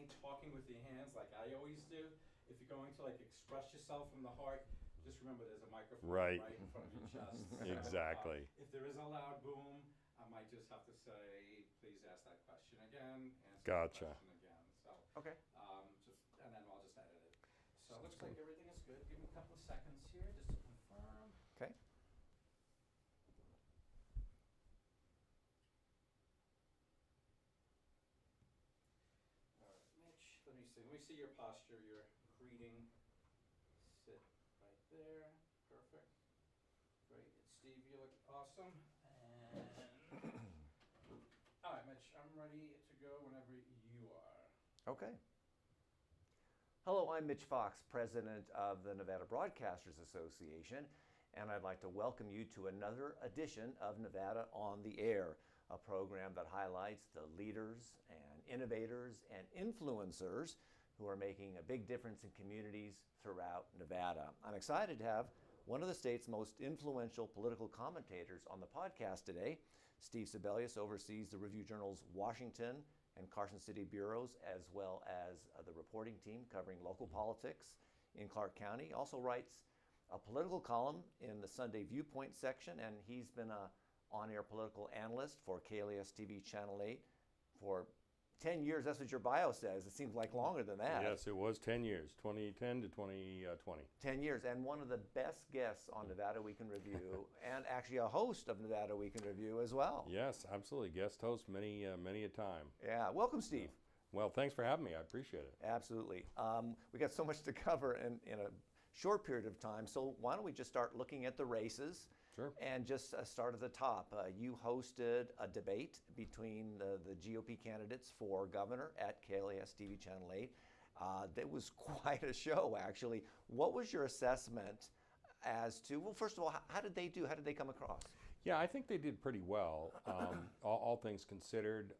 only talking with your hands like I always do. If you're going to like express yourself from the heart, just remember there's a microphone right in front of your chest. Exactly. If there is a loud boom, I might just have to say, please ask that question again, answer Gotcha. that question again. So, Okay. and then I'll just edit it. So it looks like everything is good. Give me a couple of seconds here just to confirm. Okay. All right, Mitch, let me see. Let me see your posture, your greeting. Sit right there. Perfect. Great. Steve, you look awesome. And all right, Mitch, I'm ready to go whenever you are. Okay. Hello, I'm Mitch Fox, president of the Nevada Broadcasters Association, and I'd like to welcome you to another edition of Nevada on the Air, a program that highlights the leaders and innovators and influencers who are making a big difference in communities throughout Nevada. I'm excited to have one of the state's most influential political commentators on the podcast today. Steve Sebelius oversees the Review Journal's Washington and Carson City bureaus, as well as the reporting team covering local politics in Clark County. Also writes a political column in the Sunday Viewpoint section, and he's been an on-air political analyst for KLAS TV Channel 8 for 10 years. That's what your bio says. It seems like longer than that. Yes, it was 10 years, 2010 to 2020. 10 years, and one of the best guests on Nevada Week in Review, and actually a host of Nevada Week in Review as well. Yes, absolutely. Guest host many a time. Yeah, welcome, Steve. Well, thanks for having me. I appreciate it. Absolutely. We got so much to cover in a short period of time, so why don't we just start looking at the races. Sure. And just start at the top. You hosted a debate between the GOP candidates for governor at KLAS TV Channel 8. That was quite a show, actually. What was your assessment as to, well, first of all, how did they do? How did they come across? Yeah, I think they did pretty well, all things considered.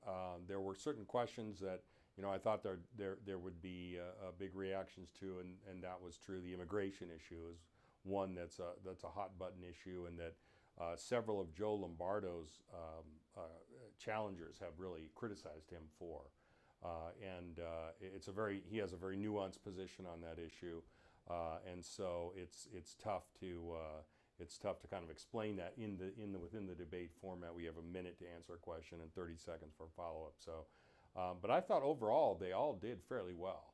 There were certain questions that, I thought there would be big reactions to, and that was true. The immigration issue is one that's a hot button issue, and that several of Joe Lombardo's challengers have really criticized him for. And he has a very nuanced position on that issue, and so it's tough to kind of explain that within the debate format. We have a minute to answer a question and 30 seconds for follow-up. So, but I thought overall they all did fairly well,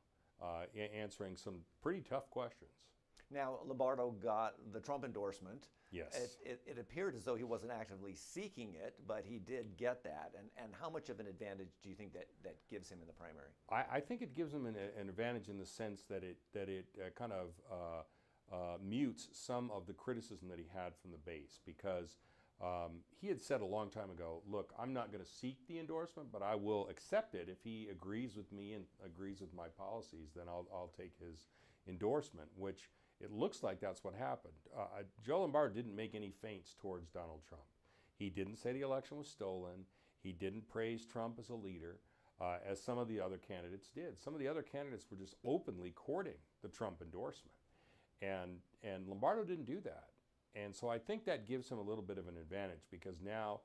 answering some pretty tough questions. Now, Lombardo got the Trump endorsement. Yes. It appeared as though he wasn't actively seeking it, but he did get that. And how much of an advantage do you think that gives him in the primary? I think it gives him an advantage in the sense that it kind of mutes some of the criticism that he had from the base, because he had said a long time ago, look, I'm not going to seek the endorsement, but I will accept it. If he agrees with me and agrees with my policies, then I'll take his endorsement, which it looks like that's what happened. Joe Lombardo didn't make any feints towards Donald Trump. He didn't say the election was stolen. He didn't praise Trump as a leader, as some of the other candidates did. Some of the other candidates were just openly courting the Trump endorsement. And Lombardo didn't do that. And so I think that gives him a little bit of an advantage, because now,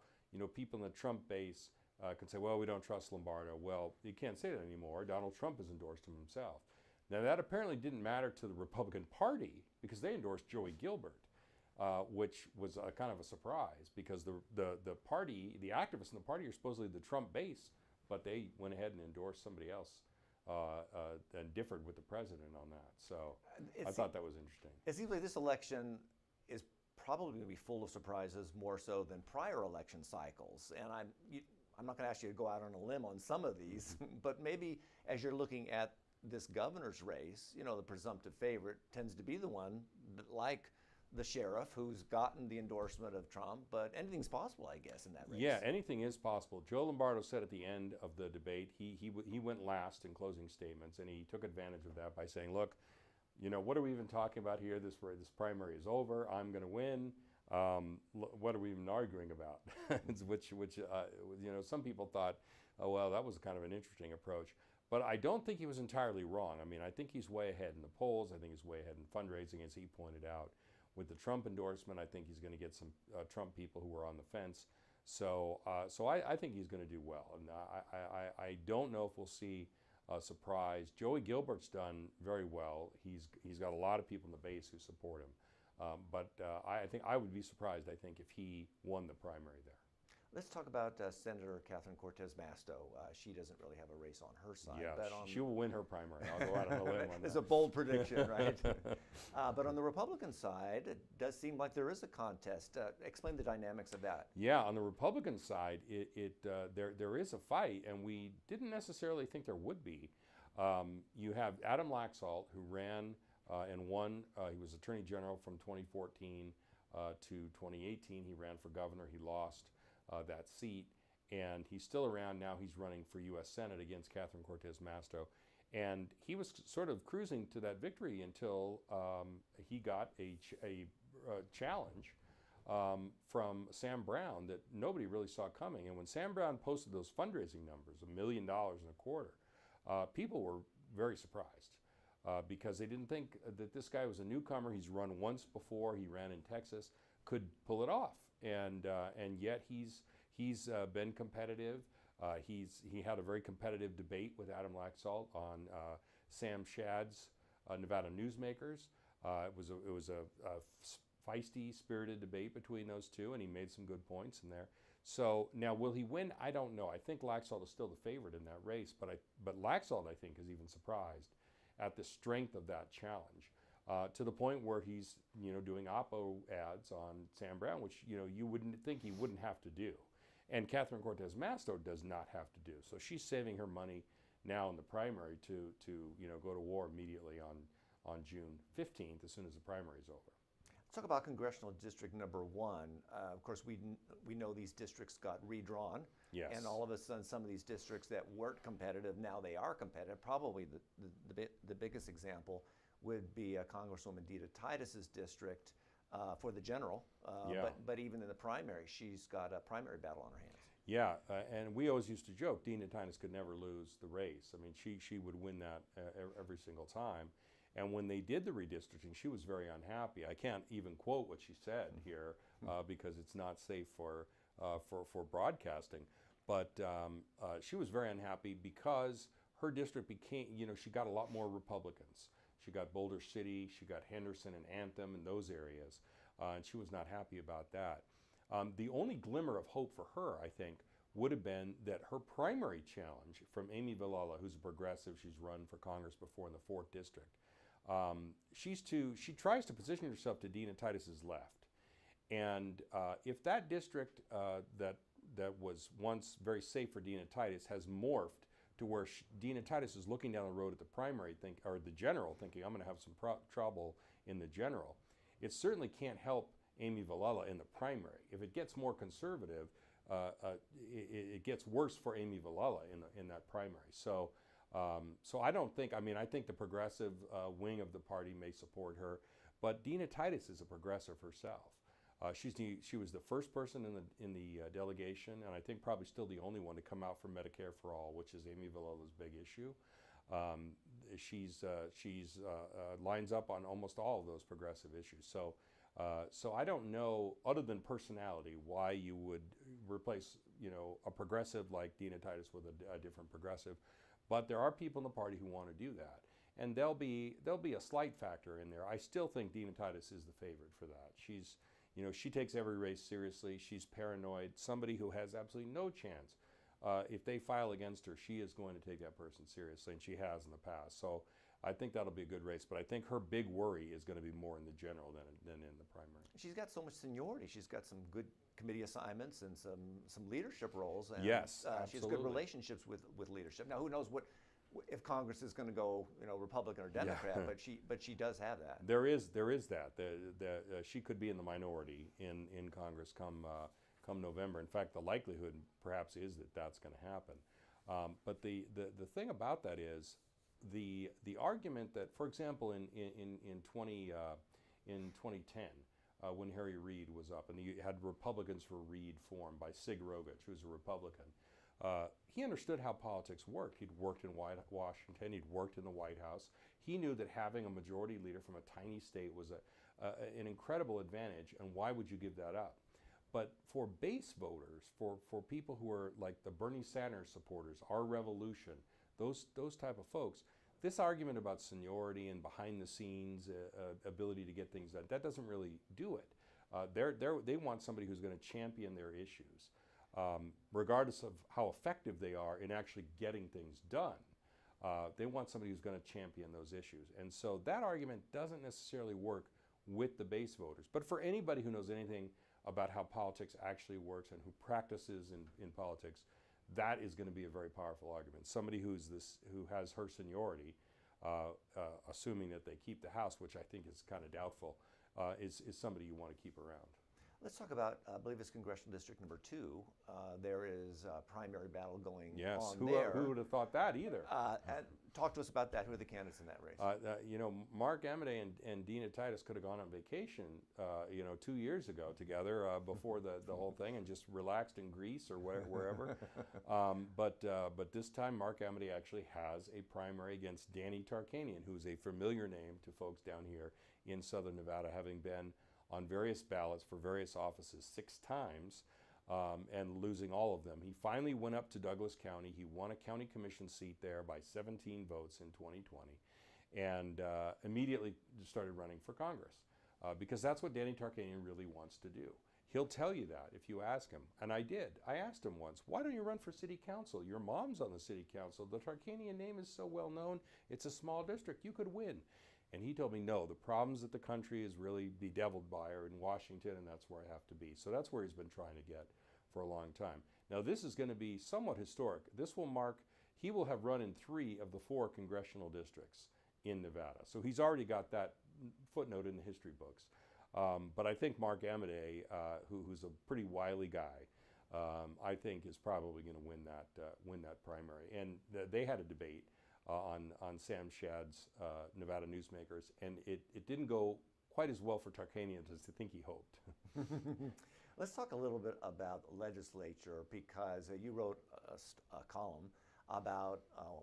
people in the Trump base can say, well, we don't trust Lombardo. Well, you can't say that anymore. Donald Trump has endorsed him himself. Now, that apparently didn't matter to the Republican Party, because they endorsed Joey Gilbert, which was a kind of a surprise, because the party, the activists in the party are supposedly the Trump base, but they went ahead and endorsed somebody else and differed with the president on that. So I thought that was interesting. It seems like this election is probably going to be full of surprises, more so than prior election cycles. And I'm not going to ask you to go out on a limb on some of these, but maybe as you're looking at this governor's race, the presumptive favorite tends to be the one that, like the sheriff, who's gotten the endorsement of Trump, but anything's possible, I guess, in that race. Yeah, anything is possible. Joe Lombardo said at the end of the debate, he went last in closing statements, and he took advantage of that by saying, look, what are we even talking about here? This primary is over. I'm going to win. What are we even arguing about? which some people thought, oh, well, that was kind of an interesting approach. But I don't think he was entirely wrong. I mean, I think he's way ahead in the polls. I think he's way ahead in fundraising, as he pointed out. With the Trump endorsement, I think he's going to get some Trump people who are on the fence. So I think he's going to do well. And I don't know if we'll see surprised. Joey Gilbert's done very well. He's got a lot of people in the base who support him. But I think I would be surprised, I think, if he won the primary there. Let's talk about Senator Catherine Cortez Masto. She doesn't really have a race on her side. Yeah, but she will win her primary. I'll go out on a limb on that. It's a bold prediction, right? But on the Republican side, it does seem like there is a contest. Explain the dynamics of that. Yeah, on the Republican side, there is a fight, and we didn't necessarily think there would be. You have Adam Laxalt, who ran and won. He was Attorney General from 2014 to 2018. He ran for governor. He lost that seat, and he's still around now. He's running for U.S. Senate against Catherine Cortez Masto, and he was sort of cruising to that victory until he got a challenge from Sam Brown that nobody really saw coming. And when Sam Brown posted those fundraising numbers, $1 million in a quarter, people were very surprised because they didn't think that this guy was a newcomer. He's run once before. He ran in Texas, could pull it off. And yet he's been competitive. He had a very competitive debate with Adam Laxalt on Sam Shad's Nevada Newsmakers. It was a feisty, spirited debate between those two, and he made some good points in there. So now, will he win? I don't know. I think Laxalt is still the favorite in that race, but Laxalt, I think, is even surprised at the strength of that challenge. To the point where he's, doing oppo ads on Sam Brown, which, you wouldn't think he wouldn't have to do. And Catherine Cortez Masto does not have to do. So she's saving her money now in the primary to go to war immediately on June 15th, as soon as the primary is over. Let's talk about Congressional District number 1. Of course, we know these districts got redrawn. Yes. And all of a sudden, some of these districts that weren't competitive, now they are competitive. Probably the biggest example would be Congresswoman Dina Titus's district for the general. Yeah. But even in the primary, she's got a primary battle on her hands. Yeah, and we always used to joke Dina Titus could never lose the race. I mean, she would win that every single time. And when they did the redistricting, she was very unhappy. I can't even quote what she said here because it's not safe for broadcasting. But she was very unhappy because her district became, she got a lot more Republicans. She got Boulder City, she got Henderson and Anthem and those areas, and she was not happy about that. The only glimmer of hope for her, I think, would have been that her primary challenge from Amy Villela, who's a progressive, she's run for Congress before in the 4th District, she tries to position herself to Dina Titus's left. And if that district that was once very safe for Dina Titus has morphed to where Dina Titus is looking down the road at the primary, or the general, thinking, I'm going to have some trouble in the general, it certainly can't help Amy Villela in the primary. If it gets more conservative, it gets worse for Amy Villela in that primary. So I don't think, I think the progressive wing of the party may support her, but Dina Titus is a progressive herself. She was the first person in the delegation, and I think probably still the only one to come out for Medicare for All, which is Amy Villela's big issue. She's lines up on almost all of those progressive issues. So I don't know, other than personality, why you would replace a progressive like Dina Titus with a different progressive. But there are people in the party who want to do that, and there'll be a slight factor in there. I still think Dina Titus is the favorite for that. She takes every race seriously. She's paranoid. Somebody who has absolutely no chance. If they file against her, she is going to take that person seriously, and she has in the past. So I think that'll be a good race. But I think her big worry is going to be more in the general than in the primary. She's got so much seniority. She's got some good committee assignments and some leadership roles. And, yes, she has good relationships with leadership. Now, who knows if Congress is going to go, Republican or Democrat, Yeah. but she does have that. There is that. She could be in the minority in Congress come November. In fact, the likelihood perhaps is that that's going to happen. But the thing about that is the argument that, for example, in 2010. When Harry Reid was up, and you had Republicans for Reid formed by Sig Rogich, who's a Republican. He understood how politics worked. He'd worked in Washington, he'd worked in the White House. He knew that having a majority leader from a tiny state was an incredible advantage, and why would you give that up? But for base voters, for people who are like the Bernie Sanders supporters, Our Revolution, those type of folks. This argument about seniority and behind the scenes ability to get things done, that doesn't really do it. They want somebody who's going to champion their issues, regardless of how effective they are in actually getting things done. They want somebody who's going to champion those issues. And so that argument doesn't necessarily work with the base voters. But for anybody who knows anything about how politics actually works and who practices in politics, that is going to be a very powerful argument. Somebody who has her seniority, assuming that they keep the House, which I think is kind of doubtful, is somebody you want to keep around. Let's talk about, I believe it's Congressional District number 2. There is a primary battle going on there. Who would have thought that either? And talk to us about that. Who are the candidates in that race? You know, Mark Amodei and Dina Titus could have gone on vacation, 2 years ago together before the whole thing, and just relaxed in Greece or wherever. But this time, Mark Amodei actually has a primary against Danny Tarkanian, who's a familiar name to folks down here in Southern Nevada, having been on various ballots for various offices 6 times and losing all of them. He finally went up to Douglas County. He won a county commission seat there by 17 votes in 2020 and immediately started running for Congress because that's what Danny Tarkanian really wants to do. He'll tell you that if you ask him, and I did. I asked him once, why don't you run for city council? Your mom's on the city council. The Tarkanian name is so well known. It's a small district. You could win. And he told me, no, the problems that the country is really bedeviled by are in Washington, and that's where I have to be. So that's where he's been trying to get for a long time. Now, this is going to be somewhat historic. This will mark, he will have run in 3 of the 4 congressional districts in Nevada. So he's already got that footnote in the history books. But I think Mark Amodei, who's a pretty wily guy, I think is probably going to win that primary. And they had a debate on Sam Shad's Nevada Newsmakers, and it didn't go quite as well for Tarkanian as I think he hoped. Let's talk a little bit about the legislature, because you wrote a column about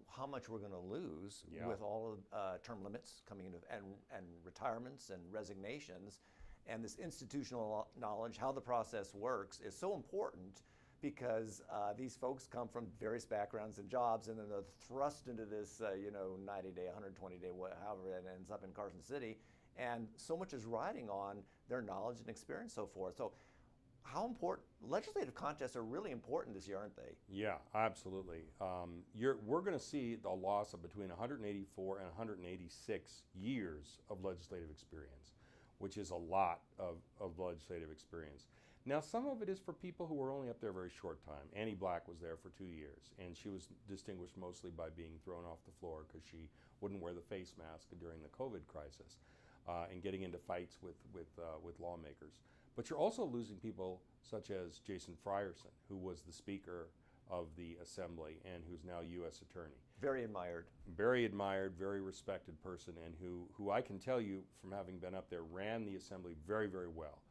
how much we're going to lose with all of term limits coming into and retirements and resignations, and this institutional knowledge, how the process works, is so important. Because these folks come from various backgrounds and jobs, and then they're thrust into this, 90-day, 120-day, however it ends up in Carson City, and so much is riding on their knowledge and experience, so forth. So, how important legislative contests are really important this year, aren't they? Yeah, absolutely. We're going to see the loss of between 184 and 186 years of legislative experience, which is a lot of legislative experience. Now, some of it is for people who were only up there a very short time. Annie Black was there for 2 years, and she was distinguished mostly by being thrown off the floor because she wouldn't wear the face mask during the COVID crisis and getting into fights with lawmakers. But you're also losing people such as Jason Frierson, who was the Speaker of the Assembly and who's now U.S. Attorney. Very admired. Very admired, very respected person, and who I can tell you from having been up there ran the Assembly very, very well.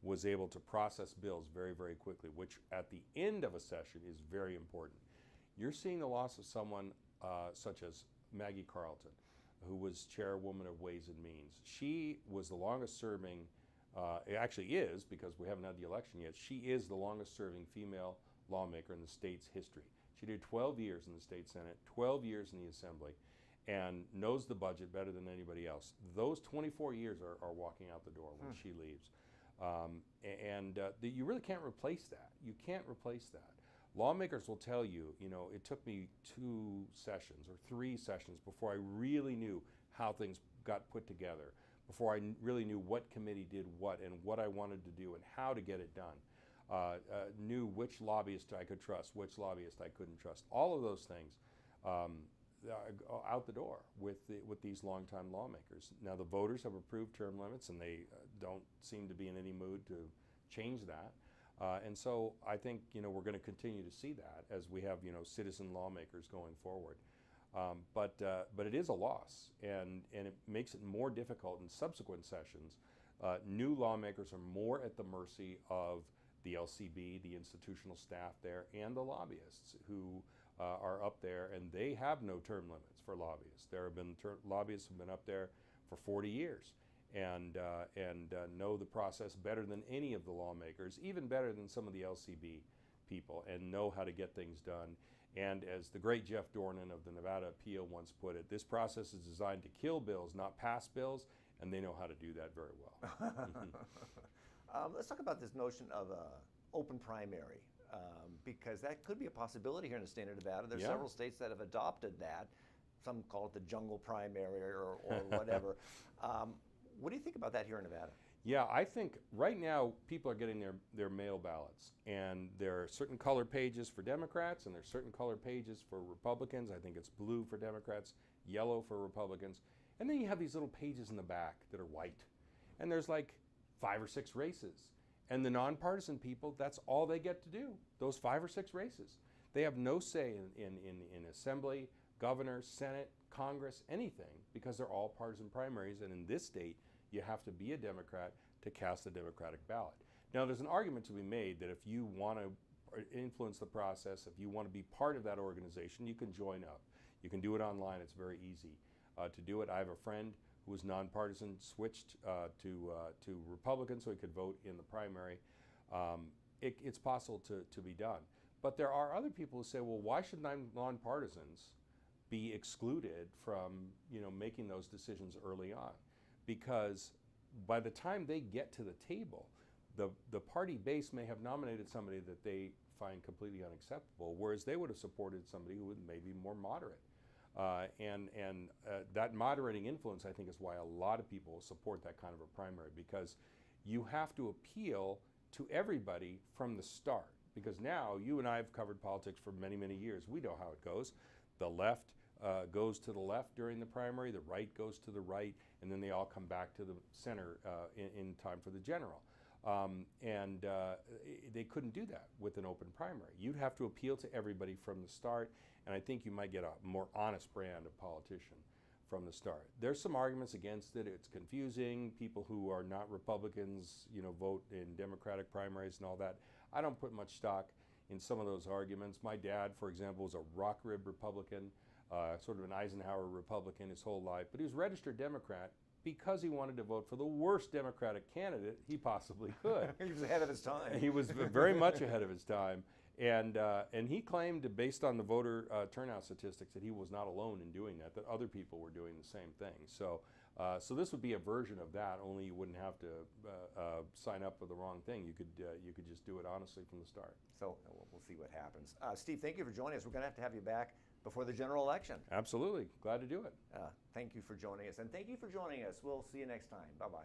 Was able to process bills very, very quickly, which at the end of a session is very important. You're seeing the loss of someone such as Maggie Carlton, who was chairwoman of Ways and Means. She was the longest serving, it actually is, because we haven't had the election yet, she is the longest serving female lawmaker in the state's history. She did 12 years in the state Senate, 12 years in the Assembly, and knows the budget better than anybody else. Those 24 years are walking out the door when she leaves. You really can't replace that. You can't replace that. Lawmakers will tell you, it took me 2 sessions or 3 sessions before I really knew how things got put together, before I really knew what committee did what and what I wanted to do and how to get it done. Knew which lobbyist I could trust, which lobbyist I couldn't trust. All of those things out the door with these longtime lawmakers. Now the voters have approved term limits, and they don't seem to be in any mood to change that. And so I think we're going to continue to see that as we have citizen lawmakers going forward. But it is a loss, and it makes it more difficult in subsequent sessions. New lawmakers are more at the mercy of the LCB, the institutional staff there, and the lobbyists who are up there, and they have no term limits for lobbyists. There have been lobbyists who have been up there for 40 years and know the process better than any of the lawmakers, even better than some of the LCB people, and know how to get things done. And as the great Jeff Dornan of the Nevada Appeal once put it, this process is designed to kill bills, not pass bills, and they know how to do that very well. Let's talk about this notion of open primary, because that could be a possibility here in the state of Nevada. There's Yeah. several states that have adopted that. Some call it the jungle primary or whatever. What do you think about that here in Nevada? Yeah, I think right now people are getting their mail ballots, and there are certain color pages for Democrats and there's certain color pages for Republicans. I think it's blue for Democrats, yellow for Republicans, and then you have these little pages in the back that are white, and there's like 5 or 6 races, and the nonpartisan people, that's all they get to do, those 5 or 6 races. They have no say in Assembly, Governor, Senate, Congress, anything, because they're all partisan primaries, and in this state, you have to be a Democrat to cast a Democratic ballot. Now, there's an argument to be made that if you want to influence the process, if you want to be part of that organization, you can join up. You can do it online. It's very easy to do it. I have a friend who was nonpartisan, switched to Republican so he could vote in the primary. It's possible to be done. But there are other people who say, well, why should nonpartisans be excluded from making those decisions early on? Because by the time they get to the table, the party base may have nominated somebody that they find completely unacceptable, whereas they would have supported somebody who was maybe more moderate. That moderating influence, I think, is why a lot of people support that kind of a primary, because you have to appeal to everybody from the start. Because now, you and I have covered politics for many, many years. We know how it goes. The left goes to the left during the primary, the right goes to the right, and then they all come back to the center in time for the general. They couldn't do that with an open primary. You'd have to appeal to everybody from the start, and I think you might get a more honest brand of politician from the start. There's some arguments against it. It's confusing. People who are not Republicans, vote in Democratic primaries and all that. I don't put much stock in some of those arguments. My dad, for example, was a rock rib Republican, sort of an Eisenhower Republican his whole life, but he was a registered Democrat because he wanted to vote for the worst Democratic candidate he possibly could. He was ahead of his time. He was very much ahead of his time, and he claimed, based on the voter turnout statistics, that he was not alone in doing that, that other people were doing the same thing. So this would be a version of that, only you wouldn't have to sign up for the wrong thing. You could just do it honestly from the start. So we'll see what happens. Steve, thank you for joining us. We're going to have you back before the general election. Absolutely. Glad to do it. Thank you for joining us. And thank you for joining us. We'll see you next time. Bye-bye.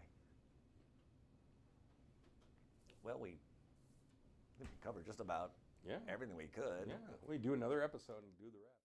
Well, we covered just about everything we could. Yeah, we do another episode and do the rest.